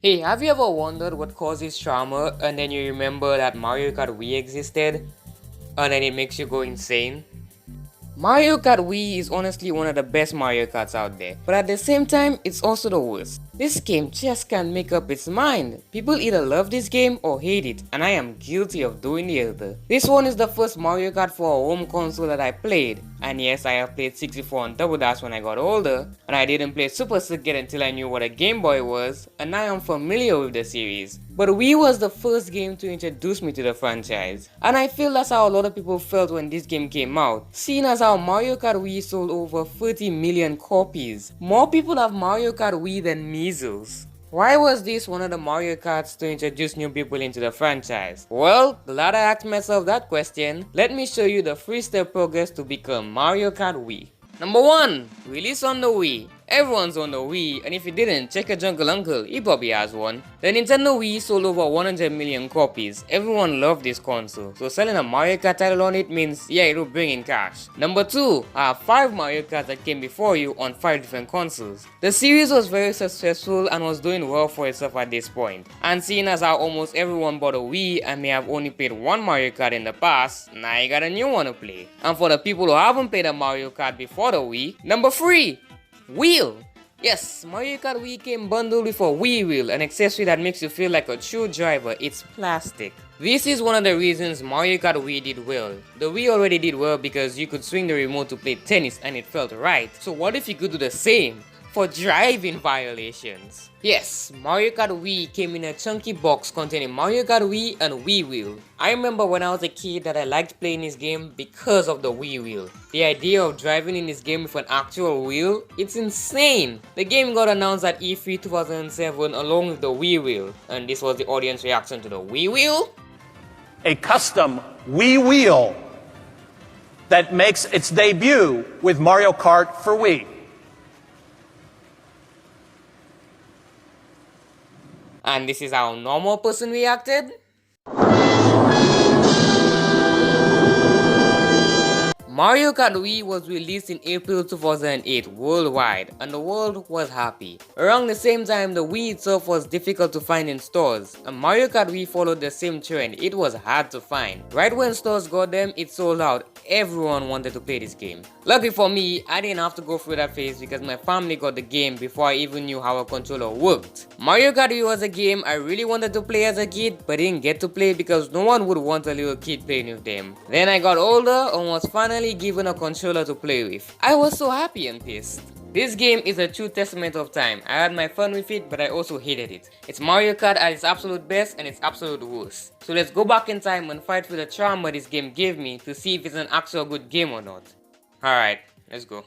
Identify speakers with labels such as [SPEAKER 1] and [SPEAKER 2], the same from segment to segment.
[SPEAKER 1] Hey, have you ever wondered what causes trauma and then you remember that Mario Kart Wii existed and then it makes you go insane? Mario Kart Wii is honestly one of the best Mario Karts out there, but at the same time, it's also the worst. This game just can't make up its mind. People either love this game or hate it, and I am guilty of doing the other. This one is the first Mario Kart for a home console that I played, and yes, I have played 64 on Double Dash when I got older, and I didn't play Super Circuit until I knew what a Game Boy was, and now I'm familiar with the series. But Wii was the first game to introduce me to the franchise, and I feel that's how a lot of people felt when this game came out, seeing as how Mario Kart Wii sold over 30 million copies. More people have Mario Kart Wii than measles. Why was this one of the Mario Karts to introduce new people into the franchise? Well, glad I asked myself that question. Let me show you the 3-step progress to become Mario Kart Wii. Number 1. Release on the Wii. Everyone's on the Wii, and if you didn't, check your jungle uncle, he probably has one. The Nintendo Wii sold over 100 million copies. Everyone loved this console, so selling a Mario Kart title on it means, yeah, it'll bring in cash. Number 2, I have 5 Mario Karts that came before you on 5 different consoles. The series was very successful and was doing well for itself at this point. And seeing as how almost everyone bought a Wii and may have only played one Mario Kart in the past, now you got a new one to play. And for the people who haven't played a Mario Kart before the Wii, number 3. Wheel! Yes, Mario Kart Wii came bundled with a Wii wheel, an accessory that makes you feel like a true driver. It's plastic. This is one of the reasons Mario Kart Wii did well. The Wii already did well because you could swing the remote to play tennis and it felt right. So what if you could do the same for driving violations? Yes, Mario Kart Wii came in a chunky box containing Mario Kart Wii and Wii Wheel. I remember when I was a kid that I liked playing this game because of the Wii Wheel. The idea of driving in this game with an actual wheel, it's insane. The game got announced at E3 2007 along with the Wii Wheel, and this was the audience reaction to the Wii Wheel.
[SPEAKER 2] A custom Wii wheel that makes its debut with Mario Kart for Wii.
[SPEAKER 1] And this is how a normal person reacted. Mario Kart Wii was released in April 2008 worldwide, and the world was happy. Around the same time, the Wii itself was difficult to find in stores, and Mario Kart Wii followed the same trend. It was hard to find. Right when stores got them, it sold out. Everyone wanted to play this game. Lucky for me, I didn't have to go through that phase because my family got the game before I even knew how a controller worked. Mario Kart Wii was a game I really wanted to play as a kid, but didn't get to play because no one would want a little kid playing with them. Then I got older and was finally given a controller to play with. I was so happy and pissed. This game is a true testament of time. I had my fun with it, but I also hated it. It's Mario Kart at its absolute best and its absolute worst. So let's go back in time and fight for the trauma this game gave me to see if it's an actual good game or not. Alright, let's go.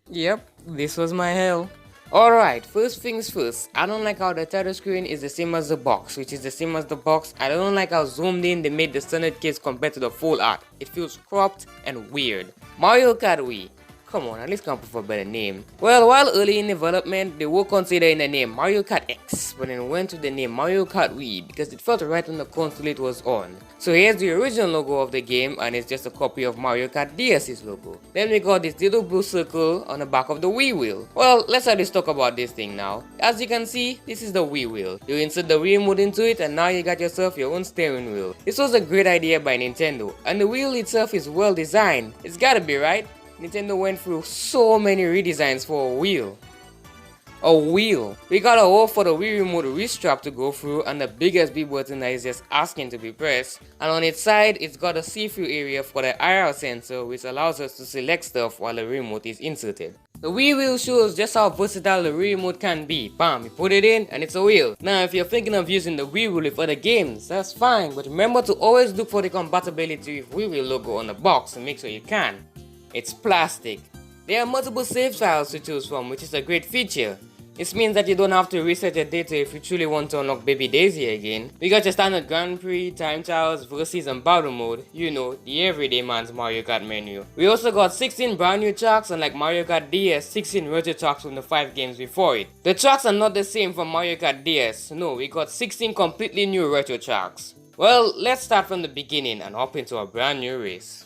[SPEAKER 1] Yep, this was my hell. Alright, first things first, I don't like how the title screen is the same as the box, which is the same as the box. I don't like how zoomed in they made the standard case compared to the full art. It feels cropped and weird. Mario Kart Wii. Come on, at least come up with a better name. Well, while early in development, they were considering the name Mario Kart X, but then went to the name Mario Kart Wii because it felt right on the console it was on. So here's the original logo of the game, and it's just a copy of Mario Kart DS's logo. Then we got this little blue circle on the back of the Wii wheel. Well, let's at least talk about this thing now. As you can see, this is the Wii wheel. You insert the Wii remote into it and now you got yourself your own steering wheel. This was a great idea by Nintendo, and the wheel itself is well designed. It's gotta be, right? Nintendo went through so many redesigns for a wheel. We got a hole for the Wii remote wrist strap to go through, and the biggest B button that is just asking to be pressed. And on its side, it's got a see-through area for the IR sensor, which allows us to select stuff while the remote is inserted. The Wii wheel shows just how versatile the Wii remote can be. Bam, you put it in and it's a wheel. Now if you're thinking of using the Wii wheel with other games, that's fine, but remember to always look for the compatibility with Wii wheel logo on the box and make sure you can. It's plastic. There are multiple save files to choose from, which is a great feature. This means that you don't have to reset your data if you truly want to unlock Baby Daisy again. We got your standard Grand Prix, Time Trials, Versus and Battle Mode, you know, the everyday man's Mario Kart menu. We also got 16 brand new tracks, and like Mario Kart DS, 16 retro tracks from the 5 games before it. The tracks are not the same from Mario Kart DS, no, we got 16 completely new retro tracks. Well, let's start from the beginning and hop into a brand new race.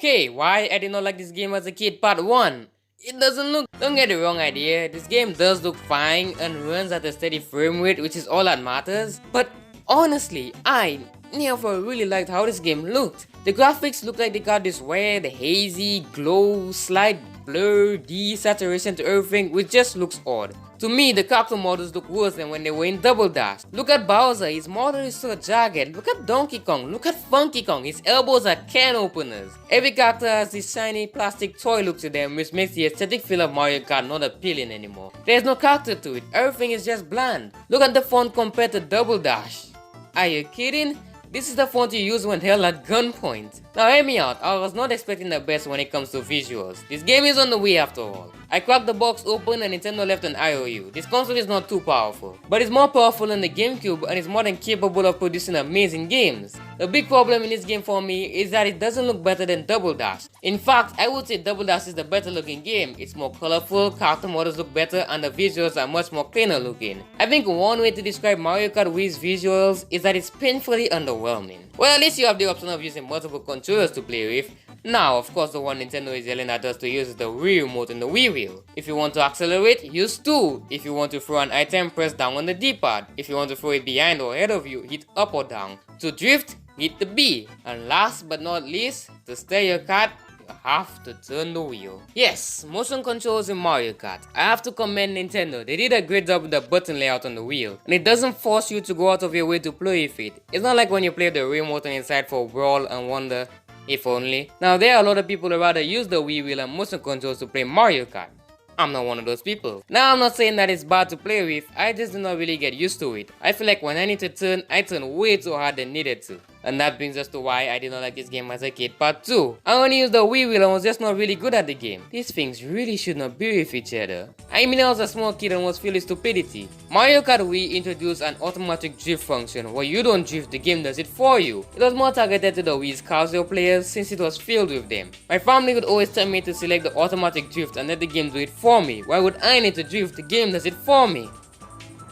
[SPEAKER 1] Okay, why I did not like this game as a kid, part 1. It doesn't look, don't get the wrong idea, this game does look fine and runs at a steady frame rate, which is all that matters. But honestly, I never really liked how this game looked. The graphics look like they got this weird, hazy, glow, slight blur, desaturation to everything, which just looks odd. To me, the character models look worse than when they were in Double Dash. Look at Bowser, his model is so jagged. Look at Donkey Kong, look at Funky Kong, his elbows are can openers. Every character has this shiny plastic toy look to them, which makes the aesthetic feel of Mario Kart not appealing anymore. There's no character to it, everything is just bland. Look at the font compared to Double Dash. Are you kidding? This is the font you use when held at gunpoint. Now hear me out, I was not expecting the best when it comes to visuals. This game is on the way after all. I cracked the box open and Nintendo left an IOU. This console is not too powerful, but it's more powerful than the GameCube and is more than capable of producing amazing games. The big problem in this game for me is that it doesn't look better than Double Dash. In fact, I would say Double Dash is the better looking game. It's more colorful, character models look better, and the visuals are much more cleaner looking. I think one way to describe Mario Kart Wii's visuals is that it's painfully underwhelming. Well, at least you have the option of using multiple controllers to play with. Now, of course, the one Nintendo is yelling at us to use is the Wii remote and the Wii wheel. If you want to accelerate, use 2. If you want to throw an item, press down on the D-pad. If you want to throw it behind or ahead of you, hit up or down. To drift, hit the B. And last but not least, to steer your kart, you have to turn the wheel. Yes, motion controls in Mario Kart. I have to commend Nintendo. They did a great job with the button layout on the wheel. And it doesn't force you to go out of your way to play with it. It's not like when you play the remote on inside for Brawl and Wonder. If only. Now there are a lot of people who rather use the Wii wheel and motion controls to play Mario Kart. I'm not one of those people. Now I'm not saying that it's bad to play with, I just do not really get used to it. I feel like when I need to turn, I turn way too hard than needed to. And that brings us to why I did not like this game as a kid, part 2. I only used the Wii wheel and was just not really good at the game. These things really should not be with each other. I mean, I was a small kid and was filled with stupidity. Mario Kart Wii introduced an automatic drift function where you don't drift, the game does it for you. It was more targeted to the Wii's casual players since it was filled with them. My family would always tell me to select the automatic drift and let the game do it for me. Why would I need to drift? The game does it for me.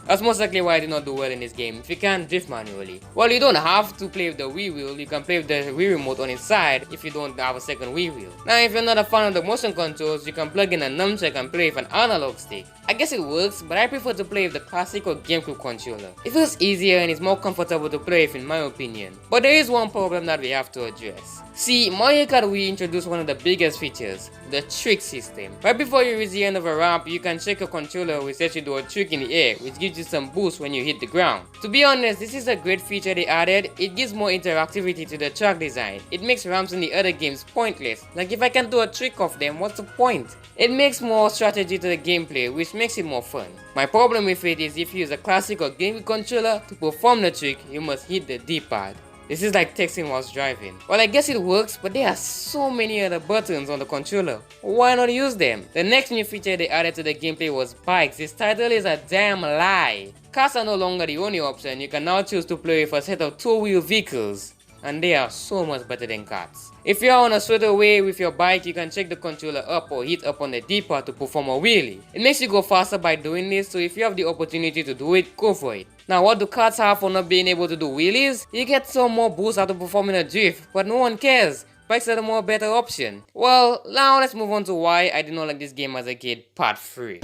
[SPEAKER 1] That's most likely why I did not do well in this game, if you can't drift manually. Well, you don't have to play with the Wii wheel, you can play with the Wii remote on its side if you don't have a second Wii wheel. Now if you're not a fan of the motion controls, you can plug in a nunchuck and play with an analog stick. I guess it works, but I prefer to play with the classic or GameCube controller. It feels easier and it's more comfortable to play with in my opinion. But there is one problem that we have to address. See, Mario Kart Wii introduced one of the biggest features, the trick system. Right before you reach the end of a ramp, you can check your controller which lets you do a trick in the air, which gives you some boost when you hit the ground. To be honest, this is a great feature they added. It gives more interactivity to the track design. It makes ramps in the other games pointless. Like if I can do a trick off them, what's the point? It makes more strategy to the gameplay, which makes it more fun. My problem with it is if you use a classic or GameCube controller to perform the trick, you must hit the D-pad. This is like texting whilst driving. Well, I guess it works, but there are so many other buttons on the controller. Why not use them? The next new feature they added to the gameplay was bikes. This title is a damn lie. Cars are no longer the only option. You can now choose to play with a set of two-wheel vehicles. And they are so much better than karts. If you are on a straightaway with your bike, you can check the controller up or hit up on the D-pad to perform a wheelie. It makes you go faster by doing this, so if you have the opportunity to do it, go for it. Now what do karts have for not being able to do wheelies? You get some more boost out of performing a drift, but no one cares. Bikes are the more better option. Well, now let's move on to why I did not like this game as a kid, part 3.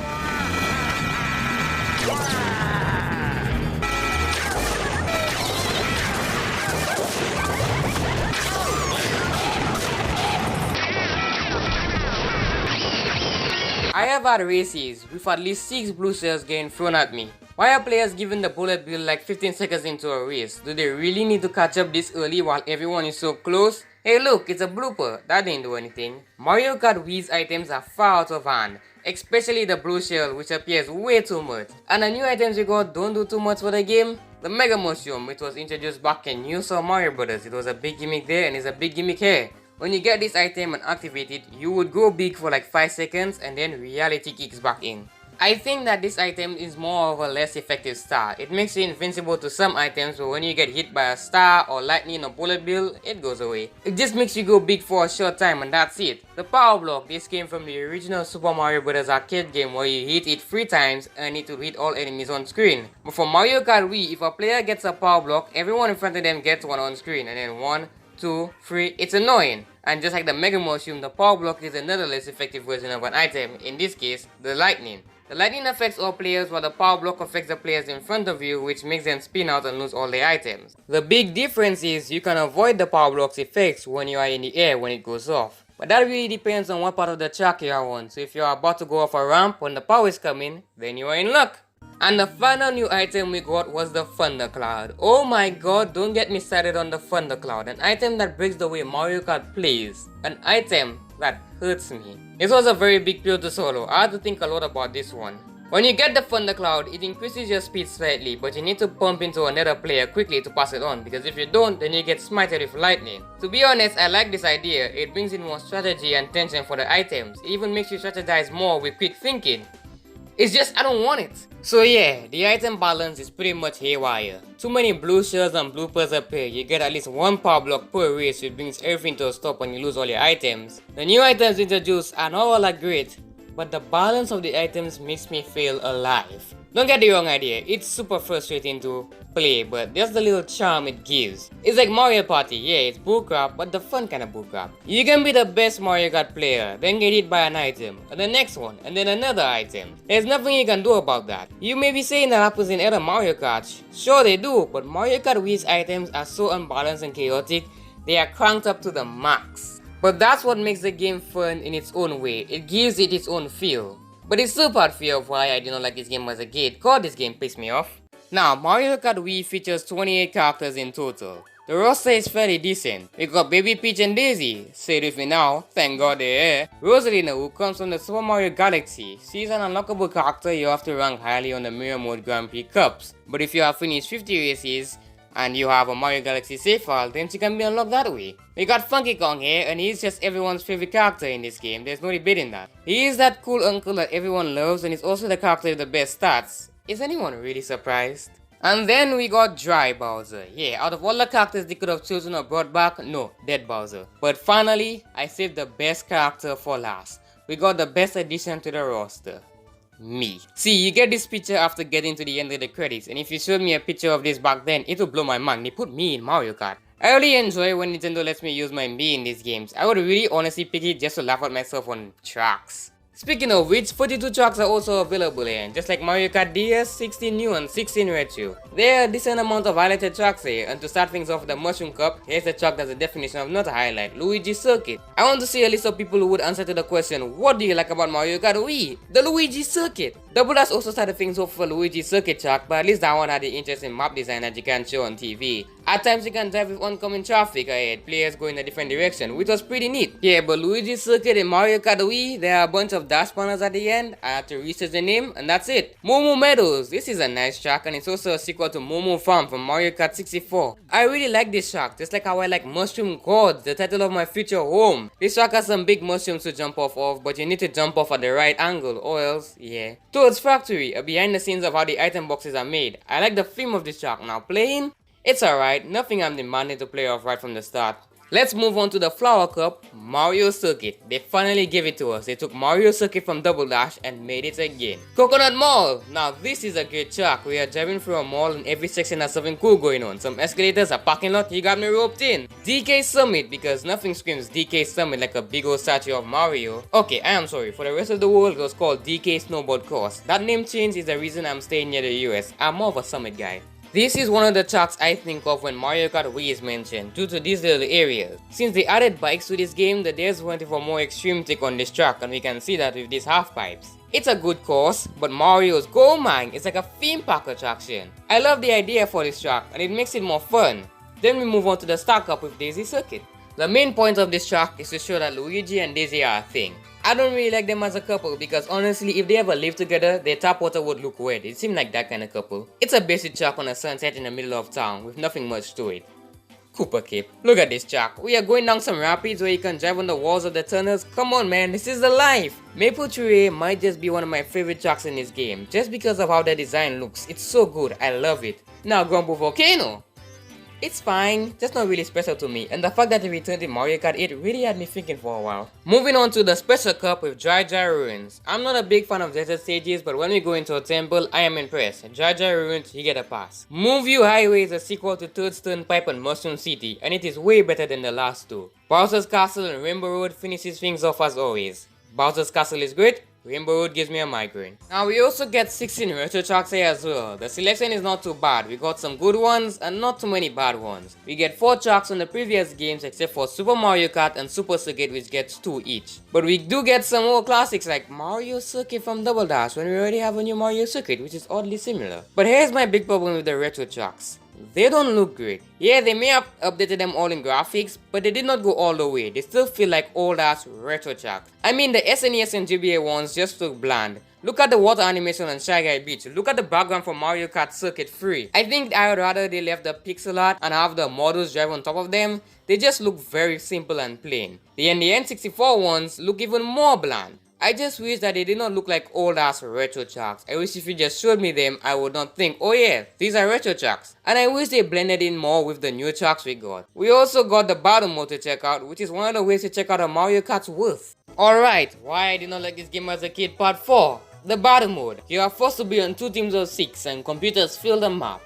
[SPEAKER 1] I have had races with at least 6 blue shells getting thrown at me. Why are players given the bullet bill like 15 seconds into a race? Do they really need to catch up this early while everyone is so close? Hey look, it's a blooper. That didn't do anything. Mario Kart Wii's items are far out of hand, especially the blue shell, which appears way too much. And the new items you got don't do too much for the game. The Mega Mushroom, which was introduced back in New Super Mario Bros. It was a big gimmick there and it's a big gimmick here. When you get this item and activate it, you would go big for like 5 seconds and then reality kicks back in. I think that this item is more of a less effective star. It makes you invincible to some items, but when you get hit by a star or lightning or bullet bill, it goes away. It just makes you go big for a short time and that's it. The power block, this came from the original Super Mario Bros. Arcade game where you hit it 3 times and it will hit all enemies on screen. But for Mario Kart Wii, if a player gets a power block, everyone in front of them gets one on screen and then 1, 2, 3, it's annoying. And just like the Mega Mushroom, the Power Block is another less effective version of an item, in this case, the Lightning. The Lightning affects all players while the Power Block affects the players in front of you, which makes them spin out and lose all their items. The big difference is you can avoid the Power Block's effects when you are in the air when it goes off. But that really depends on what part of the track you are on, so if you are about to go off a ramp when the power is coming, then you are in luck. And the final new item we got was the Thundercloud. Oh my god, don't get me started on the Thundercloud, an item that breaks the way Mario Kart plays. An item that hurts me. This was a very big pill to swallow. I had to think a lot about this one. When you get the Thundercloud, it increases your speed slightly, but you need to pump into another player quickly to pass it on, because if you don't, then you get smited with lightning. To be honest, I like this idea. It brings in more strategy and tension for the items. It even makes you strategize more with quick thinking. It's just I don't want it. So yeah, the item balance is pretty much haywire. Too many blue shells and blue pearls appear. You get at least one power block per race, which brings everything to a stop when you lose all your items. The new items introduced are not all that great, but the balance of the items makes me feel alive. Don't get the wrong idea, it's super frustrating to play, but there's the little charm it gives. It's like Mario Party, yeah, it's bullcrap, but the fun kind of bullcrap. You can be the best Mario Kart player, then get hit by an item, and the next one, and then another item. There's nothing you can do about that. You may be saying that happens in other Mario Karts. Sure they do, but Mario Kart Wii's items are so unbalanced and chaotic, they are cranked up to the max. But that's what makes the game fun in its own way, it gives it its own feel. But it's still part fear of why I did not like this game as a kid. God, this game pissed me off. Now, Mario Kart Wii features 28 characters in total. The roster is fairly decent. We got Baby Peach and Daisy. Say it with me now, thank God they're here. Rosalina, who comes from the Super Mario Galaxy. She's an unlockable character you have to rank highly on the Mirror Mode Grand Prix Cups. But if you have finished 50 races, and you have a Mario Galaxy save file, then she can be unlocked that way. We got Funky Kong here, and he's just everyone's favorite character in this game, there's no debating that. He is that cool uncle that everyone loves, and he's also the character with the best stats. Is anyone really surprised? And then we got Dry Bowser. Yeah, out of all the characters they could have chosen or brought back, no, Dead Bowser. But finally, I saved the best character for last. We got the best addition to the roster. Me. See, you get this picture after getting to the end of the credits, and if you showed me a picture of this back then, it would blow my mind. They put me in Mario Kart. I really enjoy when Nintendo lets me use my me in these games. I would really honestly pick it just to laugh at myself on tracks. Speaking of which, 42 tracks are also available here, just like Mario Kart DS, 16 new and 16 retro. There are a decent amount of highlighted tracks here, and to start things off with the Mushroom Cup, here's the track that's the definition of not a highlight, Luigi's Circuit. I want to see a list of people who would answer to the question, what do you like about Mario Kart Wii? The Luigi Circuit! Double Dash also started things off for Luigi's Circuit track, but at least that one had the interesting map design that you can't show on TV. At times you can drive with oncoming traffic ahead, players go in a different direction, which was pretty neat. Yeah, but Luigi's Circuit in Mario Kart Wii, there are a bunch of dash panels at the end. I had to research the name, and that's it. Momo Meadows, this is a nice track, and it's also a sequel to Momo Farm from Mario Kart 64. I really like this track, just like how I like Mushroom Gods, the title of my future home. This track has some big mushrooms to jump off of, but you need to jump off at the right angle, or else, yeah. Toad's Factory, a behind the scenes of how the item boxes are made. I like the theme of this track. Now playing? It's alright, nothing I'm demanding to play off right from the start. Let's move on to the Flower Cup, Mario Circuit. They finally gave it to us. They took Mario Circuit from Double Dash and made it again. Coconut Mall. Now this is a great track. We are driving through a mall and every section has something cool going on. Some escalators, a parking lot, you got me roped in. DK Summit, because nothing screams DK Summit like a big old statue of Mario. Okay, I am sorry. For the rest of the world, it was called DK Snowboard Course. That name change is the reason I'm staying near the US. I'm more of a Summit guy. This is one of the tracks I think of when Mario Kart Wii is mentioned, due to these little areas. Since they added bikes to this game, the devs wanted for more extreme take on this track, and we can see that with these half pipes. It's a good course, but Mario's Gold Mine is like a theme park attraction. I love the idea for this track, and it makes it more fun. Then we move on to the Star Cup with Daisy Circuit. The main point of this track is to show that Luigi and Daisy are a thing. I don't really like them as a couple because honestly, if they ever lived together, their tap water would look weird. It seemed like that kind of couple. It's a basic track on a sunset in the middle of town with nothing much to it. Cooper Cape. Look at this track. We are going down some rapids where you can drive on the walls of the tunnels. Come on man, this is the life. Maple Tree might just be one of my favorite tracks in this game just because of how the design looks. It's so good, I love it. Now Grumble Volcano. It's fine, just not really special to me, and the fact that it returned in Mario Kart 8 really had me thinking for a while. Moving on to the special cup with Dry Ruins. I'm not a big fan of desert stages, but when we go into a temple, I am impressed. Dry Ruins, you get a pass. Moonview Highway is a sequel to Third Pipe and Mushroom City, and it is way better than the last two. Bowser's Castle and Rainbow Road finishes things off as always. Bowser's Castle is great, Rainbow Road gives me a migraine. Now we also get 16 retro tracks here as well. The selection is not too bad, we got some good ones and not too many bad ones. We get 4 tracks on the previous games except for Super Mario Kart and Super Circuit, which gets 2 each. But we do get some more classics like Mario Circuit from Double Dash when we already have a new Mario Circuit, which is oddly similar. But here's my big problem with the retro tracks. They don't look great. Yeah, they may have updated them all in graphics, but they did not go all the way. They still feel like old ass retro tracks. I mean, the SNES and GBA ones just look bland. Look at the water animation on Shy Guy Beach. Look at the background from Mario Kart Circuit 3. I think I would rather they left the pixel art and have the models drive on top of them. They just look very simple and plain. The N64 ones look even more bland. I just wish that they did not look like old ass retro tracks. I wish if you just showed me them, I would not think, oh yeah, these are retro tracks. And I wish they blended in more with the new tracks we got. We also got the battle mode to check out, which is one of the ways to check out a Mario Kart's worth. Alright, why I did not like this game as a kid, part 4. The battle mode. You are forced to be on 2 teams of 6 and computers fill the map.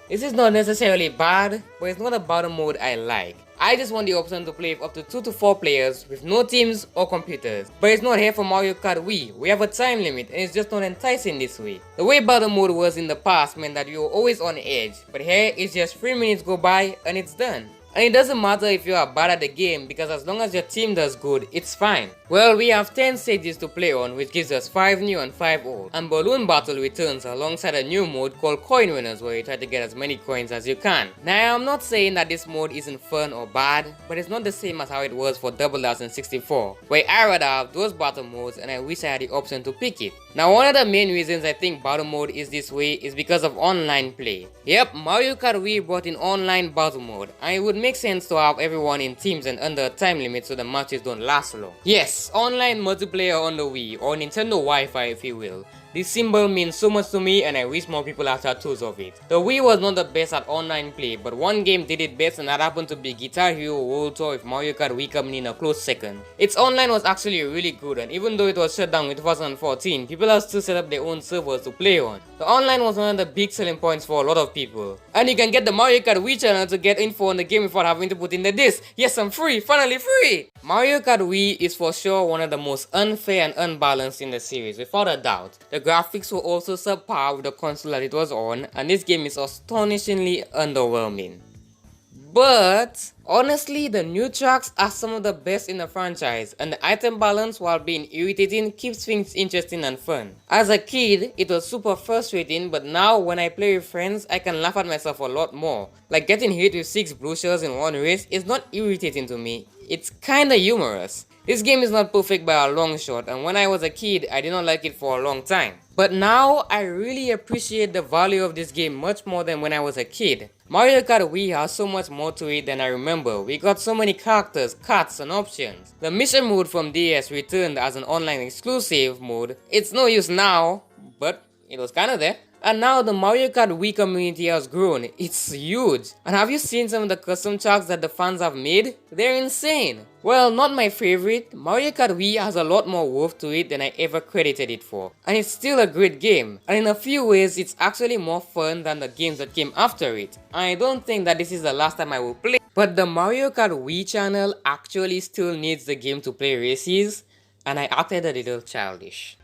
[SPEAKER 1] This is not necessarily bad, but it's not a battle mode I like. I just want the option to play with up to 2 to 4 players with no teams or computers. But it's not here for Mario Kart Wii. We have a time limit and it's just not enticing this way. The way battle mode was in the past meant that you were always on edge, but here it's just 3 minutes go by and it's done. And it doesn't matter if you are bad at the game because as long as your team does good, it's fine. Well, we have 10 stages to play on, which gives us 5 new and 5 old. And Balloon Battle returns alongside a new mode called Coin Winners, where you try to get as many coins as you can. Now, I'm not saying that this mode isn't fun or bad, but it's not the same as how it was for Double Dash in 64, where I rather have those battle modes and I wish I had the option to pick it. Now, one of the main reasons I think battle mode is this way is because of online play. Yep, Mario Kart Wii brought in online battle mode, and it would make sense to have everyone in teams and under a time limit so the matches don't last long. Yes, online multiplayer on the Wii, or Nintendo Wi-Fi if you will. This symbol means so much to me and I wish more people had tattoos of it. The Wii was not the best at online play, but one game did it best and that happened to be Guitar Hero World Tour with Mario Kart Wii coming in a close second. Its online was actually really good, and even though it was shut down in 2014, people have still set up their own servers to play on. The online was one of the big selling points for a lot of people. And you can get the Mario Kart Wii channel to get info on the game without having to put in the disc. Yes, I'm free, finally free! Mario Kart Wii is for sure one of the most unfair and unbalanced in the series, without a doubt. The graphics were also subpar with the console that it was on, and this game is astonishingly underwhelming. But honestly, the new tracks are some of the best in the franchise, and the item balance, while being irritating, keeps things interesting and fun. As a kid, it was super frustrating, but now when I play with friends, I can laugh at myself a lot more. Like getting hit with 6 blue shells in one race is not irritating to me, it's kinda humorous. This game is not perfect by a long shot, and when I was a kid, I did not like it for a long time. But now, I really appreciate the value of this game much more than when I was a kid. Mario Kart Wii has so much more to it than I remember. We got so many characters, karts, and options. The mission mode from DS returned as an online exclusive mode. It's no use now, but it was kinda there. And now the Mario Kart Wii community has grown. It's huge. And have you seen some of the custom tracks that the fans have made? They're insane. Well, not my favorite. Mario Kart Wii has a lot more worth to it than I ever credited it for. And it's still a great game. And in a few ways, it's actually more fun than the games that came after it. And I don't think that this is the last time I will play. But the Mario Kart Wii channel actually still needs the game to play races. And I acted a little childish.